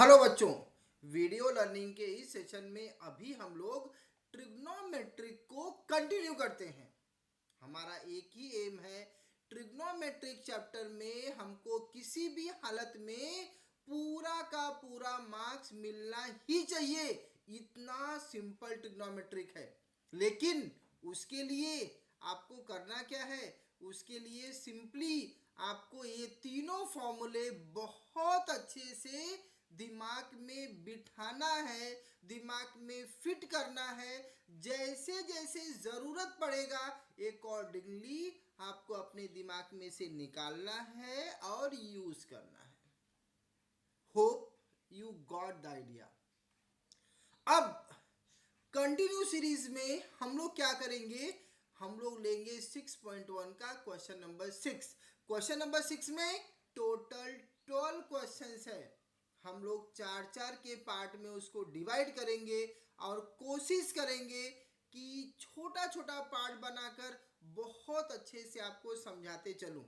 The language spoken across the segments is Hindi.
हेलो बच्चों, वीडियो लर्निंग के इस सेशन में अभी हम लोग ट्रिग्नोमेट्रिक को कंटिन्यू करते हैं। हमारा एक ही एम है, ट्रिग्नोमेट्रिक चैप्टर में हमको किसी भी हालत में पूरा का पूरा मार्क्स मिलना ही चाहिए। इतना सिंपल ट्रिग्नोमेट्रिक है। लेकिन उसके लिए आपको करना क्या है? उसके लिए सिंपली आपको ये तीनों फॉर्मूले बहुत अच्छे से दिमाग में बिठाना है, दिमाग में फिट करना है। जैसे जैसे ज़रूरत पड़ेगा अकॉर्डिंगली आपको अपने दिमाग में से निकालना है और यूज़ करना है। Hope you got the idea. अब कंटिन्यू सीरीज में हम लोग क्या करेंगे? हम लोग लेंगे 6.1 का क्वेश्चन नंबर 6। क्वेश्चन नंबर 6 में टोटल 12 क्वेश्चंस है। हम लोग चार चार के पार्ट में उसको डिवाइड करेंगे और कोशिश करेंगे कि छोटा छोटा पार्ट बनाकर बहुत अच्छे से आपको समझाते चलूं।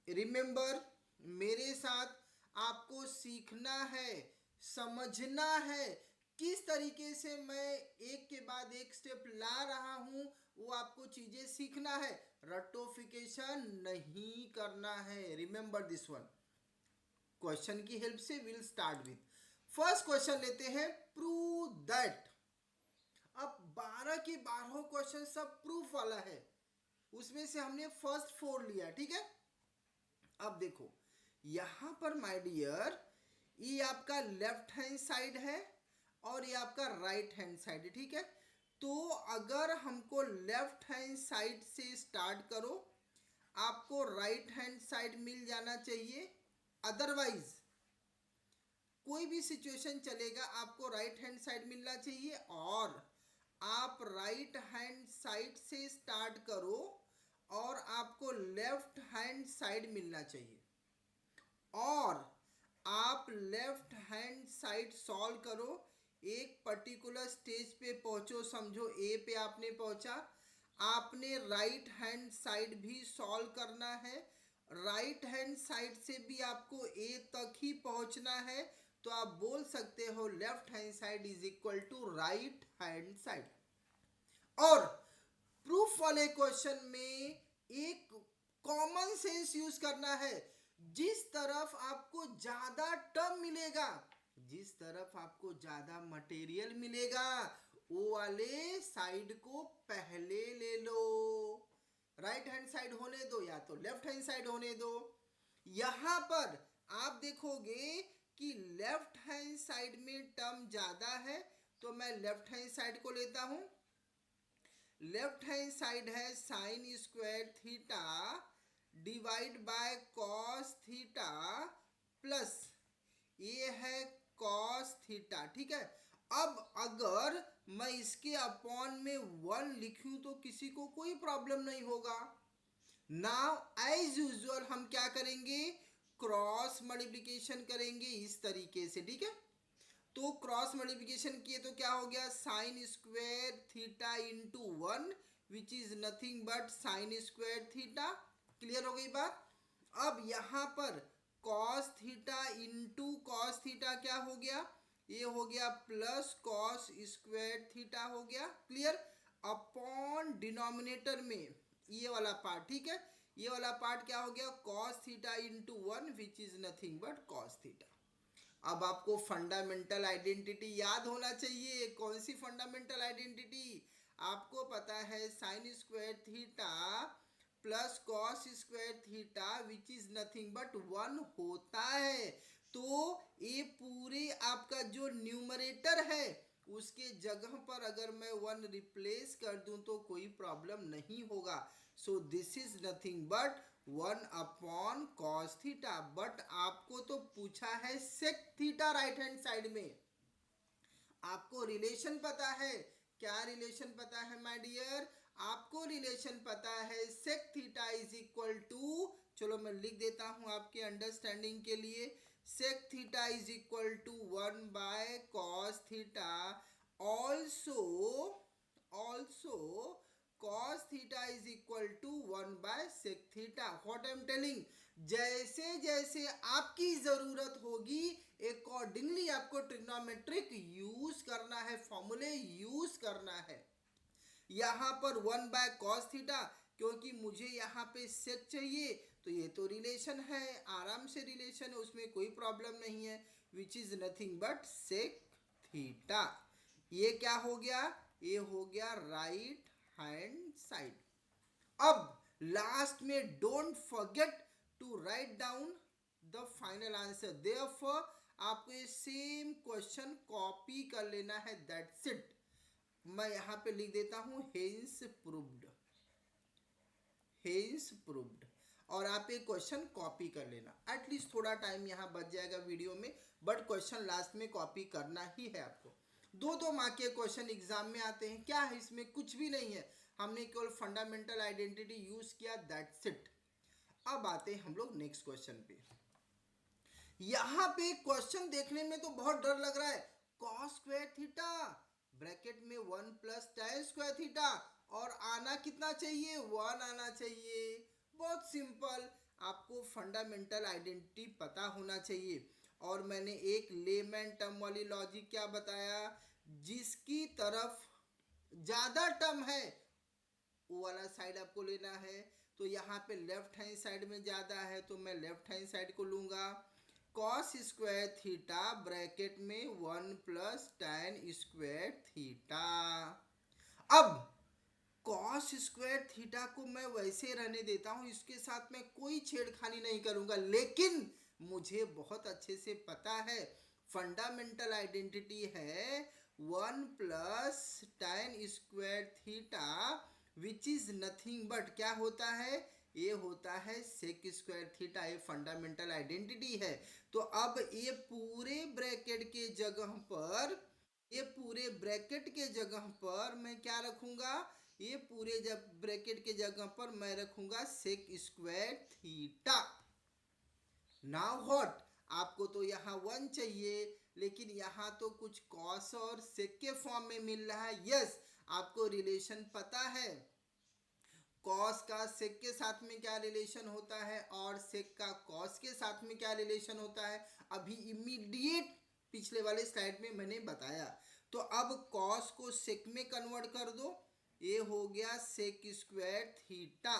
रिमेंबर, मेरे साथ आपको सीखना है, समझना है। किस तरीके से मैं एक के बाद एक स्टेप ला रहा हूं, वो आपको चीजें सीखना है। रटोफिकेशन नहीं करना है। Remember this one. क्वेश्चन की हेल्प से will start with first question लेते हैं, प्रूव दैट। अब 12 के 12 क्वेश्चन सब प्रूफ वाला है। उसमें से हमने फर्स्ट 4 लिया, ठीक है। अब देखो यहां पर माय डियर, ये आपका लेफ्ट हैंड साइड है और ये आपका राइट हैंड साइड है, ठीक है। तो अगर हमको लेफ्ट हैंड साइड से स्टार्ट करो, आपको राइट हैंड साइड मिल जाना चाहिए। अदरवाइज कोई भी सिचुएशन चलेगा, आपको राइट हैंड साइड मिलना चाहिए। और आप राइट हैंड साइड से स्टार्ट करो और आपको लेफ्ट हैंड साइड मिलना चाहिए। और आप लेफ्ट हैंड साइड सॉल्व करो, एक पर्टिकुलर स्टेज पे पहुंचो, समझो ए पे आपने पहुंचा, आपने राइट हैंड साइड भी सॉल्व करना है। राइट हैंड साइड से भी आपको ए तक ही पहुंचना है। तो आप बोल सकते हो left hand side is equal to right hand side. और प्रूफ वाले क्वेश्चन में एक कॉमन सेंस यूज करना है। जिस तरफ आपको ज्यादा टर्म मिलेगा, जिस तरफ आपको ज्यादा मटेरियल मिलेगा, वो वाले साइड को पहले ले लो। राइट हैंड साइड होने दो या तो लेफ्ट हैंड साइड होने दो। यहां पर आप देखोगे कि लेफ्ट हैंड साइड में टर्म ज्यादा है, तो मैं लेफ्ट हैंड साइड को लेता हूं। लेफ्ट हैंड साइड है sign square theta divide by cos theta plus ये है कॉस थीटा, ठीक है। अब अगर मैं इसके अपॉन में 1 लिखूं तो किसी को कोई प्रॉब्लम नहीं होगा। नाउ एज यूजुअल हम क्या करेंगे? क्रॉस मल्टीप्लिकेशन करेंगे इस तरीके से, ठीक है। तो क्रॉस मल्टीप्लिकेशन किए तो क्या हो गया? Sign square theta into 1 which is nothing but sign square theta. Clear हो गई बात? अब यहां पर cos theta into cos theta क्या हो गया? ये हो गया प्लस कॉस स्क्वायर थीटा हो गया। क्लियर? अपॉन डिनोमिनेटर में ये वाला पार्ट, ठीक है। ये वाला पार्ट क्या हो गया? Cos theta into 1 which is nothing but cos theta. अब आपको फंडामेंटल आइडेंटिटी याद होना चाहिए। कौन सी फंडामेंटल आइडेंटिटी? आपको पता है sign square theta plus cos square theta which is nothing but 1 होता है। तो ये पूरे आपका जो न्यूमरेटर है उसके जगह पर अगर मैं 1 रिप्लेस कर दूं तो कोई प्रॉब्लम नहीं होगा। So this is nothing but 1 upon cos theta. But आपको तो पूछा है sec theta right hand side में। आपको रिलेशन पता है? क्या रिलेशन पता है माय डियर? आपको रिलेशन पता है sec theta is equal to, चलो मैं लिख देता हूं आपके अंडरस्टैंडिंग के लिए। Sec theta is equal to 1 by cos theta. Also also cos theta is equal to 1 by sec theta. What I am telling? जैसे जैसे आपकी जरूरत होगी अकॉर्डिंगली आपको ट्रिग्नोमेट्रिक यूज करना है, फॉर्मूले यूज करना है। यहाँ पर 1/cos थीटा, क्योंकि मुझे यहाँ पे सेक चाहिए, तो ये तो रिलेशन है, आराम से रिलेशन है, उसमें कोई प्रॉब्लम नहीं है, which is nothing but sec theta. ये क्या हो गया? ये हो गया राइट हैंड साइड। अब लास्ट में don't forget to write down the final answer. Therefore आपको ये सेम क्वेश्चन कॉपी कर लेना है, दैट्स इट। मैं यहां पे लिख देता हूं हेंस प्रूव्ड, हेंस प्रूव्ड, और आप ये क्वेश्चन कॉपी कर लेना। एटलीस्ट थोड़ा टाइम यहाँ बच जाएगा वीडियो में, बट क्वेश्चन लास्ट में कॉपी करना ही है आपको। 2-2 मार्क के क्वेश्चन एग्जाम में आते हैं, क्या है इसमें? कुछ भी नहीं है, हमने केवल फंडामेंटल आइडेंटिटी यूज किया, दैट्स इट। अब आते हैं हम लोग नेक्स्ट क्वेश्चन पे। यहाँ पे क्वेश्चन देखने में तो बहुत डर लग रहा है। कॉस स्क्वायर थीटा ब्रैकेट में 1 प्लस tan स्क्वायर थीटा, और आना कितना चाहिए? 1 आना चाहिए। बहुत सिंपल, आपको फंडामेंटल आइडेंटिटी पता होना चाहिए। और मैंने एक लेमैन टर्म वाली लॉजिक क्या बताया, जिसकी तरफ ज्यादा टर्म है वो वाला साइड आपको लेना है। तो यहाँ पे लेफ्ट हैंड साइड में ज्यादा है, तो मैं लेफ्ट हैंड साइड को लूंगा। कॉस स्क्वायर थीटा ब्रैकेट में 1 प्लस tan स्क्वायर थीटा। अब कॉस स्क्वायर थीटा को मैं वैसे रहने देता हूं, इसके साथ मैं कोई छेड़खानी नहीं करूंगा, लेकिन मुझे बहुत अच्छे से पता है फंडामेंटल आइडेंटिटी है 1 plus tan square theta, which is nothing but क्या होता है? ये होता है सेक स्क्वायर थीटा। ये फंडामेंटल आइडेंटिटी है। तो अब ये पूरे ब्रैकेट के जगह पर, ये पूरे ब्रैकेट के जगह पर मैं क्या रखूंगा? ये पूरे ब्रैकेट के जगह पर मैं रखूंगा sec square theta. Now what? आपको तो यहाँ 1 चाहिए, लेकिन यहाँ तो कुछ कॉस और सेक के फॉर्म में मिल रहा है। यस, आपको रिलेशन पता है, कॉस का सेक के साथ में क्या रिलेशन होता है, और सेक का कॉस के साथ में क्या रिलेशन होता है, अभी इमीडिएट पिछले वाले स्लाइड में मैंने बताया। तो अब कॉस को सेक में कन्वर्ट कर दो, ये हो गया sec square theta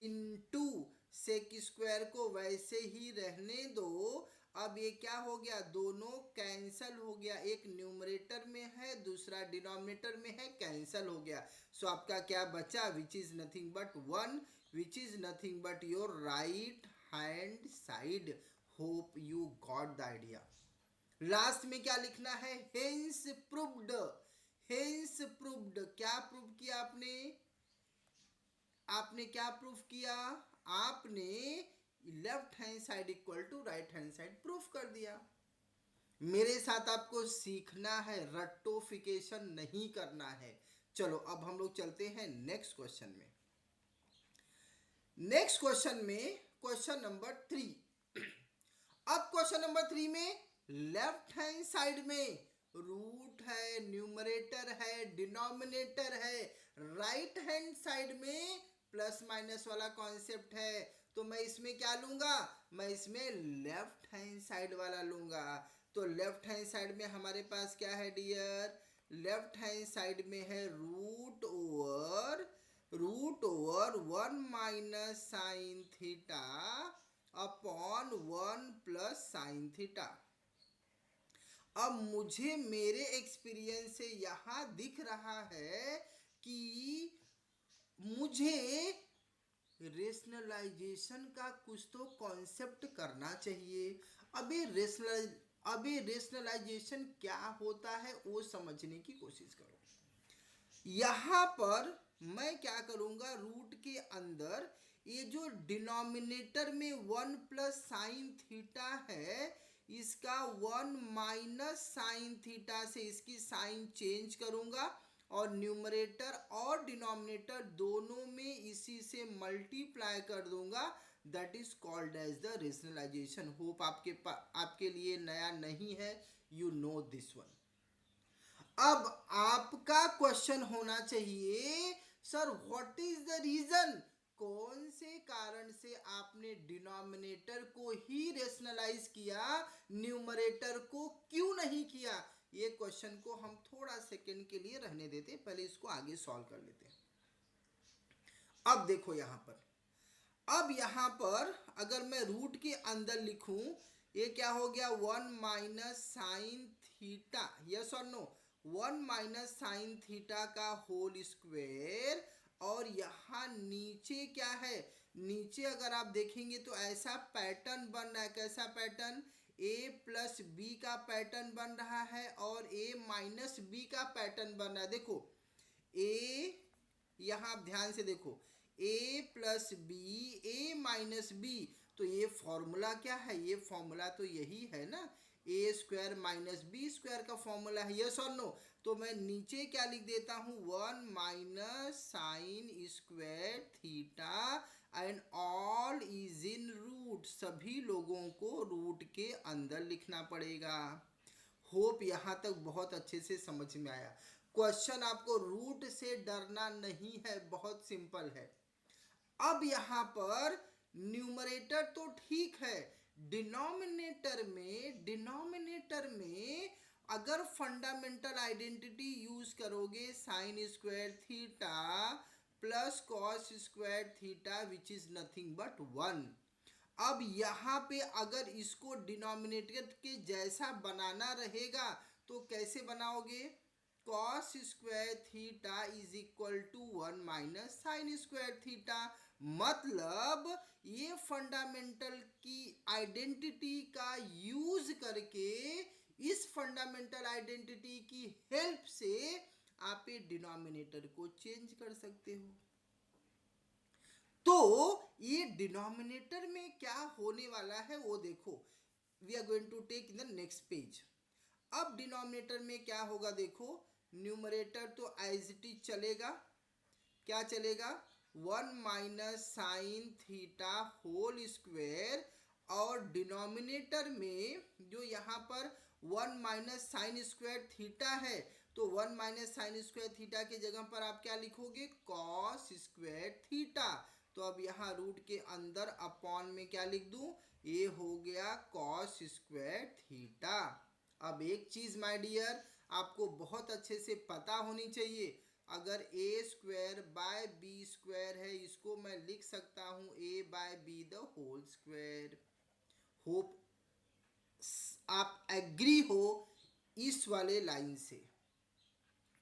into sec square को वैसे ही रहने दो। अब ये क्या हो गया? दोनों कैंसल हो गया, एक न्यूमरेटर में है, दूसरा डिनोमिनेटर में है, कैंसल हो गया। सो आपका क्या बचा? Which is nothing but 1, which is nothing but your right hand side. Hope you got the idea. Last में क्या लिखना है? Hence proved, hence proved. क्या प्रूव किया आपने? आपने क्या प्रूफ किया? आपने left hand side equal to right hand side proof कर दिया। मेरे साथ आपको सीखना है, रट्टोफिकेशन नहीं करना है। चलो अब हम लोग चलते हैं नेक्स्ट क्वेश्चन में। नेक्स्ट क्वेश्चन में क्वेश्चन नंबर 3। अब क्वेश्चन नंबर 3 में लेफ्ट हैंड साइड में रूट है, न्यूमरेटर है, डिनोमिनेटर है, राइट हैंड साइड में प्लस माइनस वाला कॉन्सेप्ट है। तो मैं इसमें क्या लूंगा? मैं इसमें लेफ्ट हैंड साइड वाला लूंगा। तो लेफ्ट हैंड साइड में हमारे पास क्या है डियर? लेफ्ट हैंड साइड में है root over 1 minus sine theta upon 1 plus sine theta. अब मुझे मेरे एक्सपीरियंस से यहां दिख रहा है कि मुझे रेशनलाइजेशन का कुछ तो कॉन्सेप्ट करना चाहिए। अभी रेशनलाइजेशन क्या होता है वो समझने की कोशिश करो। यहाँ पर मैं क्या करूँगा? रूट के अंदर ये जो डिनोमिनेटर में 1 प्लस साइन थीटा है, इसका 1 माइनस साइन थीटा से इसकी साइन चेंज करूँगा, और न्यूमरेटर और डिनोमिनेटर दोनों में इसी से मल्टीप्लाई कर दूंगा। That is called as the rationalisation. Hope आपके लिए नया नहीं है, यू नो दिस वन। अब आपका क्वेश्चन होना चाहिए, sir what is the reason, कौन से कारण से आपने डिनोमिनेटर को ही रेशनलाइज किया, न्यूमरेटर को क्यों नहीं किया? ये क्वेश्चन को हम थोड़ा सेकंड के लिए रहने देते, पहले इसको आगे सॉल्व कर लेते हैं। अब देखो यहाँ पर अगर मैं रूट के अंदर लिखूं, ये क्या हो गया, 1 माइनस साइन थीटा, यस और नो, 1 माइनस साइन थीटा का होल स्क्वायर। और यहाँ नीचे क्या है, नीचे अगर आप देखेंगे तो ऐसा पैटर्न बन रहा है, कैसा पैटर्न, a प्लस बी का पैटर्न बन रहा है और a माइनस बी का पैटर्न बन रहा है। देखो a, यहाँ आप ध्यान से देखो, a plus B, a minus B, तो ये फॉर्मूला क्या है, ये फॉर्मूला तो यही है ना, A square minus B square का फॉर्मूला है, यस और नो। तो मैं नीचे क्या लिख देता हूँ, 1 minus sine square theta and all is in root, सभी लोगों को रूट के अंदर लिखना पड़ेगा। होप यहाँ तक बहुत अच्छे से समझ में आया। क्वेश्चन आपको रूट से डरना नहीं है, बहुत सिंपल है। अब यहाँ पर न्यूमरेटर तो ठीक है, डिनोमिनेटर में अगर फंडामेंटल आइडेंटिटी यूज करोगे, sign square theta plus cos square theta which is nothing but 1। अब यहाँ पे अगर इसको डिनोमिनेटर के जैसा बनाना रहेगा तो कैसे बनाओगे, cos square theta is equal to 1 minus sine square theta. मतलब ये फंडामेंटल की आइडेंटिटी का यूज करके, इस फंडामेंटल आइडेंटिटी की हेल्प से आप ये डिनोमिनेटर को चेंज कर सकते हो। तो ये डिनोमिनेटर में क्या होने वाला है वो देखो, we are going to take in the next page. अब डिनोमिनेटर में क्या होगा, देखो न्यूमरेटर तो एज इट इज चलेगा, क्या चलेगा, 1 minus sine theta whole square, और डिनोमिनेटर में जो यहाँ पर 1 माइनस साइन स्क्वायर थीटा है, तो 1 माइनस साइन स्क्वायर थीटा की जगह पर आप क्या लिखोगे, कॉस स्क्वायर थीटा। तो अब यहाँ रूट के अंदर अपॉन में क्या लिख दूं, ये हो गया कॉस स्क्वायर थीटा। अब एक चीज माय डियर आपको बहुत अच्छे से पता होनी चाहिए, अगर A square by B square है, इसको मैं लिख सकता हूँ A by B the whole square. Hope आप एग्री हो इस वाले लाइन से,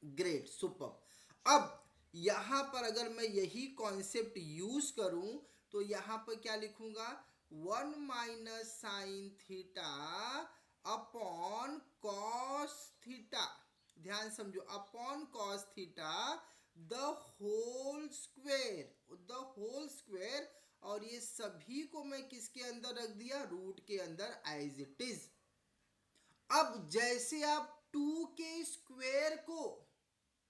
ग्रेट, सुपर। अब यहाँ पर अगर मैं यही कॉन्सेप्ट यूज करूं तो यहाँ पर क्या लिखूंगा, 1 minus sine theta upon cos theta, ध्यान समझो, upon cos theta the whole square, और ये सभी को मैं किसके अंदर रख दिया, रूट के अंदर एज इट इज। अब जैसे आप 2 के स्क्वायर को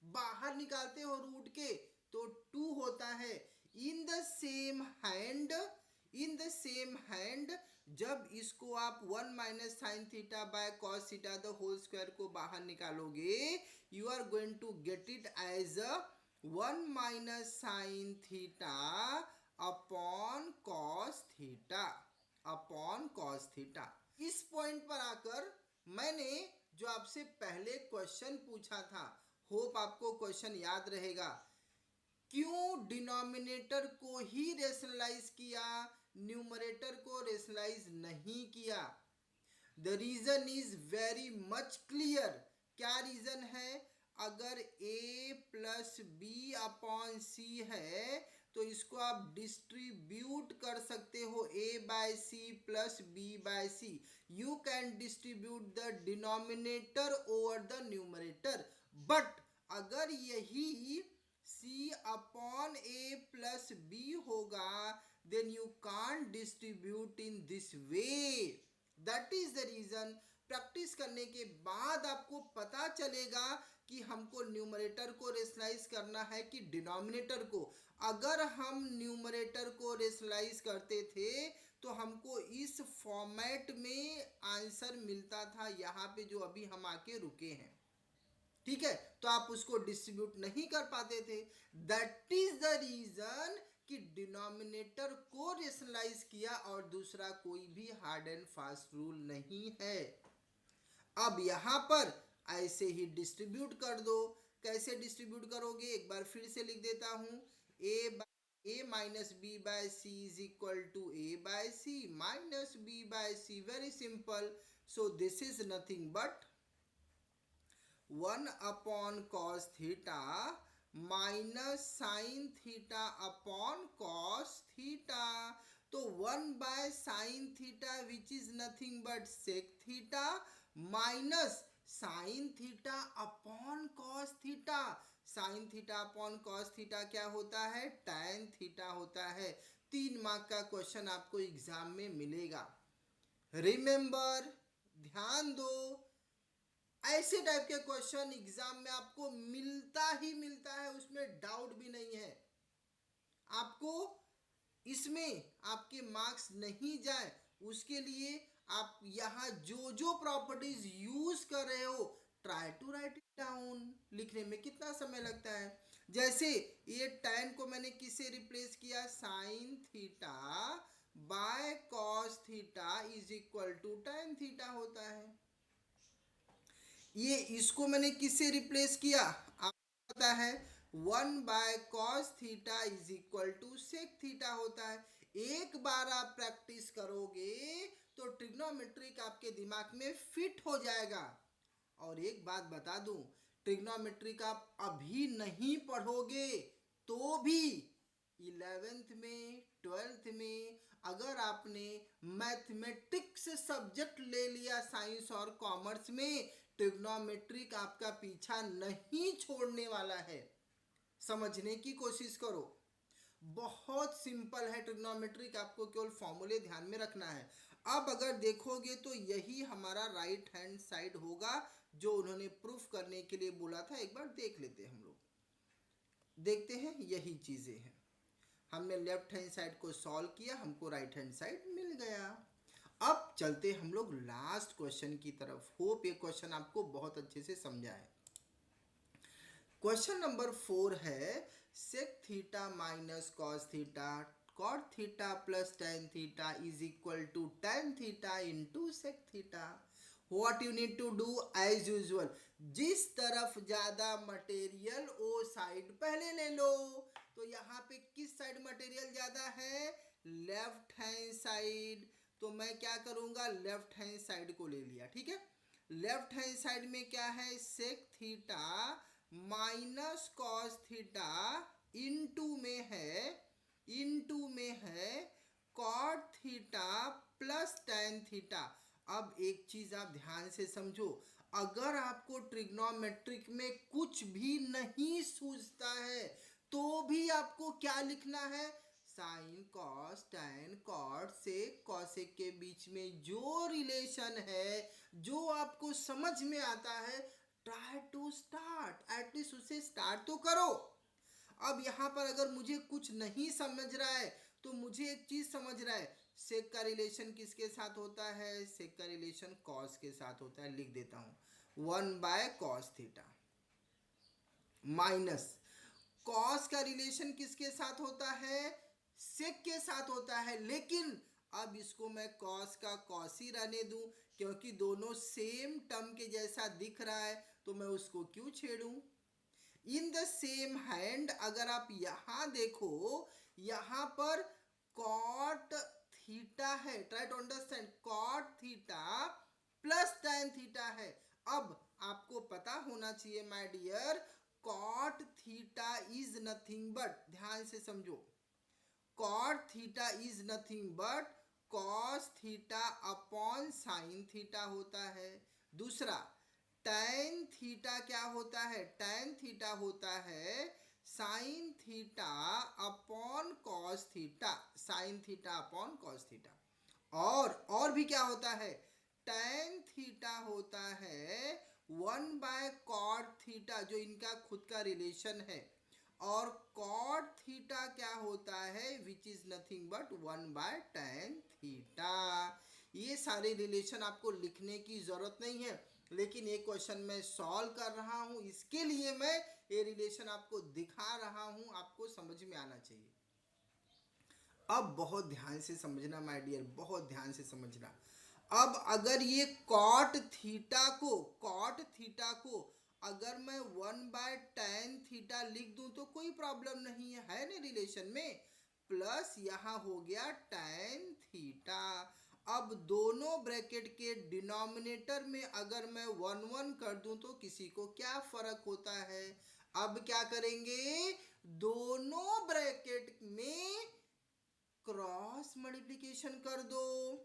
बाहर निकालते हो रूट के, तो 2 होता है। इन द सेम हैंड जब इसको आप 1 minus sine theta by cos theta the whole square को बाहर निकालोगे, you are going to get it as 1 minus sine theta upon cos theta. इस पॉइंट पर आकर मैंने जो आपसे पहले क्वेश्चन पूछा था, होप आपको क्वेश्चन याद रहेगा, क्यों डिनोमिनेटर को ही रेशनलाइज किया, न्यूमरेटर को रेशनलाइज नहीं किया? The reason is very much clear. क्या रीजन है, अगर a plus B upon C है तो इसको आप डिस्ट्रीब्यूट कर सकते हो a by C plus b by C. You can distribute the denominator over the numerator, but अगर यही c upon a plus b होगा, then you can't distribute in this way. That is the reason practice करने के बाद आपको पता चलेगा कि हमको न्यूमरेटर को रेशनलाइज करना है कि डिनोमिनेटर को। अगर हम न्यूमरेटर को रेशनलाइज करते थे तो हमको इस फॉर्मेट में आंसर मिलता था, यहाँ पे जो अभी हम आके रुके हैं, ठीक है, तो आप उसको डिस्ट्रीब्यूट नहीं कर पाते थे। दैट इज द रीजन कि डिनोमिनेटर को रेशनलाइज किया और दूसरा कोई भी हार्ड एंड फास्ट रूल नहीं है। अब यहाँ पर ऐसे ही डिस्ट्रीब्यूट कर दो। कैसे डिस्ट्रीब्यूट करोगे, एक बार फिर से लिख देता हूँ। A minus B by C is equal to A by C minus B by C. Very simple. So this is nothing but 1 upon cos theta minus sine theta upon cos theta. तो 1 by sine theta which is nothing but sec theta minus sine theta upon cos theta. Sine theta upon cos theta क्या होता है, टैन थीटा होता है। 3 मार्क का क्वेश्चन आपको एग्जाम में मिलेगा। रिमेंबर, ध्यान दो, ऐसे टाइप के क्वेश्चन एग्जाम में आपको मिलता ही मिलता है, उसमें डाउट भी नहीं है। आपको इसमें आपके मार्क्स नहीं जाए उसके लिए आप यहाँ जो जो प्रॉपर्टीज यूज कर रहे हो try to write it down. लिखने में कितना समय लगता है। जैसे ये tan को मैंने किससे रिप्लेस किया, sine theta by cos theta is equal to tan theta होता है। ये इसको मैंने किससे रिप्लेस किया, आपको पता है 1 by cos theta is equal to sec theta होता है। एक बार आप प्रैक्टिस करोगे तो ट्रिग्नोमेट्रिक आपके दिमाग में फिट हो जाएगा। और एक बात बता दूं, ट्रिग्नोमेट्रिक आप अभी नहीं पढ़ोगे तो भी 11th में 12th में अगर आपने मैथमेटिक्स सब्जेक्ट ले लिया साइंस और कॉमर्स में, ट्रिग्नोमेट्रिक आपका पीछा नहीं छोड़ने वाला है। समझने की कोशिश करो, बहुत सिंपल है ट्रिग्नोमेट्रिक, आपको केवल फॉर्मूले ध्यान में रखना है। अब अगर देखोगे तो यही हमारा राइट हैंड साइड होगा जो उन्होंने प्रूफ करने के लिए बोला था। एक बार देख लेते हैं, हम लोग देखते हैं, यही चीजें हैं। हमने लेफ्ट हैंड साइड को सॉल्व किया, हमको राइट हैंड साइड मिल गया। अब चलते हम लोग लास्ट क्वेश्चन की तरफ। होप ये क्वेश्चन आपको बहुत अच्छे से समझा है। क्वेश्चन नंबर 4 है sec theta minus cos theta cot theta plus tan theta is equal to tan theta into sec theta. What you need to do as usual, जिस तरफ ज्यादा मटेरियल वो साइड पहले ले लो। तो यहाँ पे किस साइड मटेरियल ज्यादा है, लेफ्ट हैंड साइड। तो मैं क्या करूंगा, लेफ्ट हैंड साइड को ले लिया, ठीक है। लेफ्ट हैंड साइड में क्या है, sec theta minus cos theta into में है cot theta plus tan theta. अब एक चीज आप ध्यान से समझो, अगर आपको ट्रिग्नोमेट्रिक में कुछ भी नहीं सूझता है तो भी आपको क्या लिखना है, sine cos tan cot sec cosec के बीच में जो रिलेशन है, जो आपको समझ में आता है, ट्राई टू स्टार्ट, एटलीस्ट उसे स्टार्ट तो करो। अब यहाँ पर अगर मुझे कुछ नहीं समझ रहा है तो मुझे एक चीज समझ रहा है, सेक का रिलेशन किसके साथ होता है, सेक का रिलेशन कॉस के साथ होता है। लिख देता हूं 1 by cos theta minus cos का रिलेशन किसके साथ होता है, सेक के साथ होता है। लेकिन अब इसको मैं कॉस का कॉस ही रहने दूं क्योंकि दोनों सेम टर्म के जैसा दिख रहा है, तो मैं उसको क्यों छेड़ूं। इन द सेम हैंड अगर आप यहां देखो, यहां पर कॉट थीटा है, try to understand, cot theta plus tan theta है। अब आपको पता होना चाहिए my dear, cot theta is nothing but, ध्यान से समझो, cot theta is nothing but cos theta upon sine theta होता है। दूसरा टैन थीटा क्या होता है, टैन थीटा होता है sine theta upon cos theta, sine theta upon cos theta. और भी क्या होता है, टैन थीटा होता है 1 बाय कॉट थीटा, जो इनका खुद का रिलेशन है। और कॉट थीटा क्या होता है, which is nothing but 1 by tan theta. ये सारे रिलेशन आपको लिखने की जरूरत नहीं है, लेकिन ये क्वेश्चन मैं सॉल्व कर रहा हूं, इसके लिए मैं ये रिलेशन आपको दिखा रहा हूं, आपको समझ में आना चाहिए। अब बहुत ध्यान से समझना माय डियर, बहुत ध्यान से समझना। अब अगर ये कॉट थीटा को अगर मैं 1/tan थीटा लिख दूं तो कोई प्रॉब्लम नहीं है ना रिलेशन में। प्लस यहाँ हो गया tan थीटा। अब दोनों ब्रैकेट के डिनोमिनेटर में अगर मैं 1 1 कर दूं तो किसी को क्या फर्क होता है। अब क्या करेंगे, दोनों ब्रैकेट में क्रॉस मल्टीप्लिकेशन कर दो।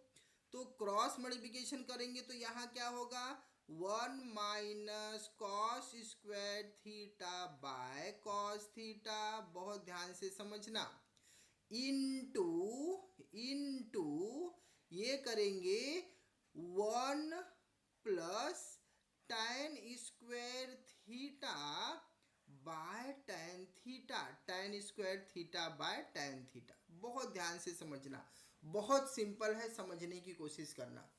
तो क्रॉस मल्टीप्लिकेशन करेंगे तो यहाँ क्या होगा, 1 - cos² theta by cos theta, बहुत ध्यान से समझना, इनटू इनटू ये करेंगे 1 + tan² theta by tan theta by tan theta. बहुत ध्यान से समझना, बहुत सिंपल है, समझने की कोशिश करना।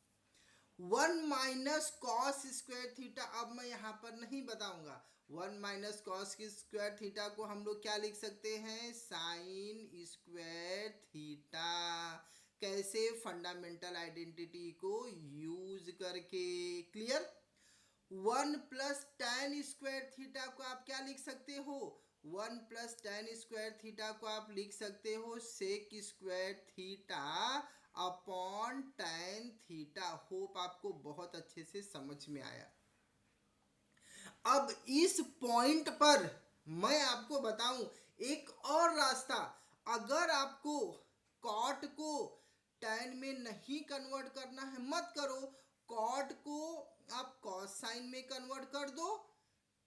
1 - cos² थीटा अब मैं यहाँ पर नहीं बताऊंगा। 1 - cos² को हम लोग क्या लिख सकते हैं, sin²थीटा। कैसे, फंडामेंटल आइडेंटिटी को यूज करके। क्लियर। 1 + tan² थीटा को आप क्या लिख सकते हो, 1 + tan² थीटा को आप लिख सकते हो sec²थीटा अपॉन tan थीटा। होप आपको बहुत अच्छे से समझ में आया। अब इस पॉइंट पर मैं आपको बताऊं एक और रास्ता। अगर आपको कॉट को tan में नहीं कन्वर्ट करना है मत करो, कॉट को आप कॉस साइन में कन्वर्ट कर दो,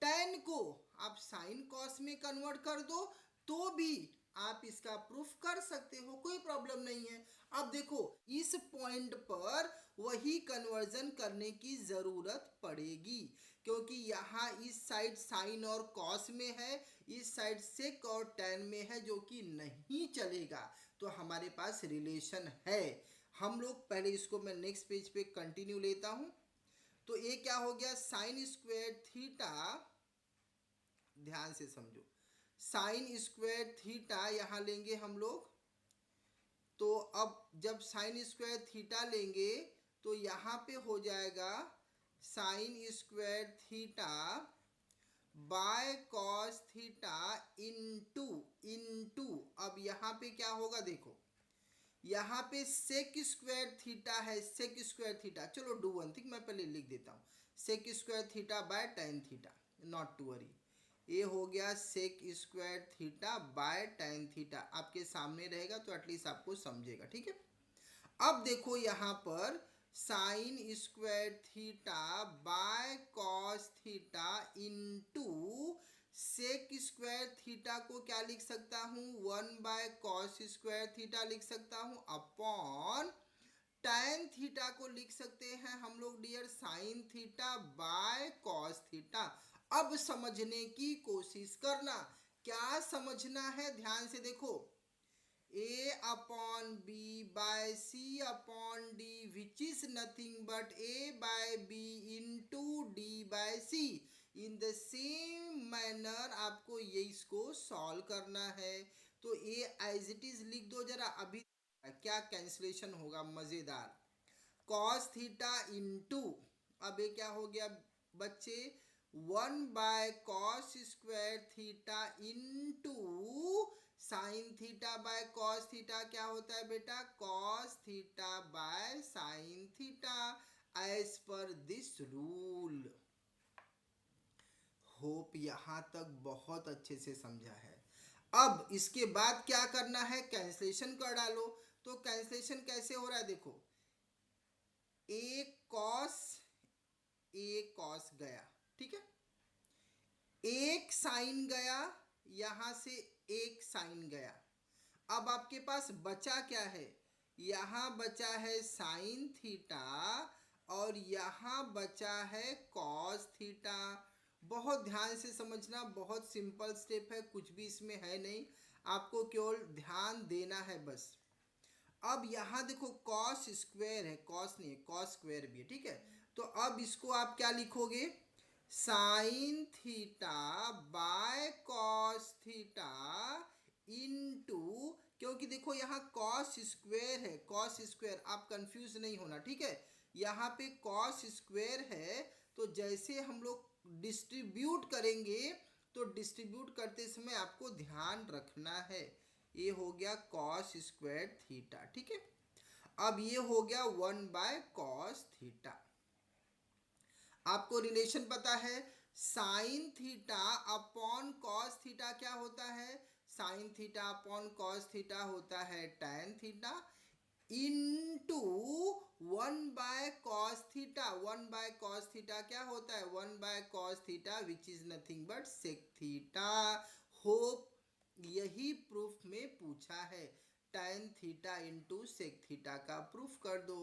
tan को आप साइन कॉस में कन्वर्ट कर दो, तो भी आप इसका प्रूफ कर सकते हो, कोई प्रॉब्लम नहीं है। अब देखो इस पॉइंट पर वही कन्वर्जन करने की जरूरत पड़ेगी, क्योंकि यहाँ इस साइड साइन और कॉस में है, इस साइड सेक और tan में है, जो कि नहीं चलेगा। तो हमारे पास रिलेशन है। हम लोग पहले इसको मैं नेक्स्ट पेज पे कंटिन्यू लेता हूँ। तो ये क्या हो गया, sin²थीटा, ध्यान से समझो, sin²थीटा यहाँ लेंगे हम लोग। तो अब जब sin²थीटा लेंगे तो यहाँ पे हो जाएगा sin²थीटा by cos theta into into, अब यहाँ पे क्या होगा देखो, यहाँ पे sec²थीटा है, sec²थीटा, चलो डू वन थिंग, मैं पहले लिख देता हूँ sec²थीटा by tan theta, not to worry. ये हो गया sec²थीटा बाय tan थीटा, आपके सामने रहेगा तो एटलीस्ट आपको समझेगा, ठीक है। अब देखो यहाँ पर sin²थीटा बाय कॉस थीटा इनटू sec²थीटा को क्या लिख सकता हूँ, 1/cos² लिख सकता हूँ अपॉन tan थीटा को लिख सकते हैं हम लोग dear sin theta by cos theta. अब समझने की कोशिश करना, क्या समझना है, ध्यान से देखो, a/b/c/d which is nothing but a/b into d/c। In the same manner आपको ये इसको सॉल्व करना है। तो ये एज इट इज लिख दो जरा, अभी क्या कैंसिलेशन होगा मजेदार, cos थीटा इंटू, अब ये क्या हो गया बच्चे, 1/cos² into sine theta by cos theta, क्या होता है बेटा, cos theta by sine theta, as per this rule. Hope यहाँ तक बहुत अच्छे से समझा है। अब इसके बाद क्या करना है, कैंसलेशन कर डालो। तो कैंसलेशन कैसे हो रहा है देखो, ए कॉस गया, ठीक है, एक साइन गया, यहां से एक साइन गया। अब आपके पास बचा क्या है, यहाँ बचा है साइन थीटा और यहाँ बचा है कॉस थीटा। बहुत ध्यान से समझना, बहुत सिंपल स्टेप है, कुछ भी इसमें है नहीं, आपको केवल ध्यान देना है बस। अब यहाँ देखो कॉस स्क्वायर है, कॉस नहीं है, कॉस स्क्वायर भी है, ठीक है। तो अब इसको आप क्या लिखोगे, sign theta by cos theta into क्योंकि देखो यहाँ कॉस स्क्वायर है, कॉस स्क्वायर, आप कंफ्यूज नहीं होना, ठीक है। यहाँ पे कॉस स्क्वायर है, तो जैसे हम लोग डिस्ट्रीब्यूट करेंगे तो डिस्ट्रीब्यूट करते समय आपको ध्यान रखना है। ये हो गया कॉस स्क्वायर थीटा, ठीक है। अब ये हो गया 1/cos थीटा। आपको रिलेशन पता है, sine theta upon cos theta क्या होता है? Sine theta upon cos theta होता है tan theta into 1/cos theta. 1/cos theta क्या होता है? 1/cos theta which is nothing but sec theta. Hope यही प्रूफ में पूछा है, tan theta into sec theta का प्रूफ कर दो।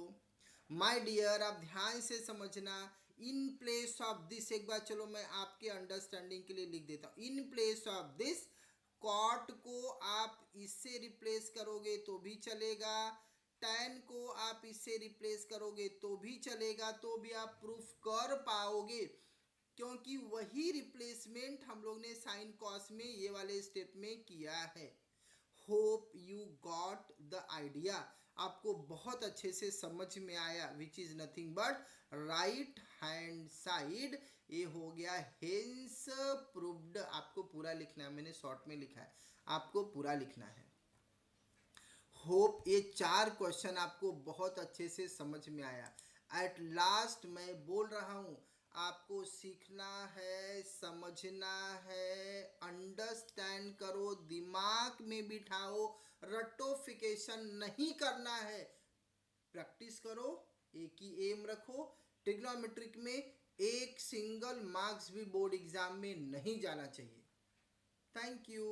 माय डियर, आप ध्यान से समझना। इन प्लेस ऑफ दिस, एक बार चलो मैं आपके अंडरस्टैंडिंग के लिए लिख देता हूँ। In place of this, cot को आप इससे रिप्लेस करोगे तो भी चलेगा, टैन को आप इससे रिप्लेस करोगे तो भी चलेगा, तो भी आप प्रूफ कर पाओगे, क्योंकि वही रिप्लेसमेंट हम लोग ने साइन कॉस में ये वाले स्टेप में किया है। Hope you got the idea. आपको बहुत अच्छे से समझ में आया, विच is nothing but right hand side. ये हो गया हेंस प्रूव्ड। आपको पूरा लिखना है, मैंने शॉर्ट में लिखा है, आपको पूरा लिखना है। होप ये 4 क्वेश्चन आपको बहुत अच्छे से समझ में आया। एट लास्ट मैं बोल रहा हूँ, आपको सीखना है, समझना है, अंडरस्टैंड करो, दिमाग में बिठाओ, रटोफिकेशन नहीं करना है, प्रैक्टिस करो, एक ही एम रखो। ट्रिग्नोमेट्रिक में एक सिंगल मार्क्स भी बोर्ड एग्जाम में नहीं जाना चाहिए। Thank you.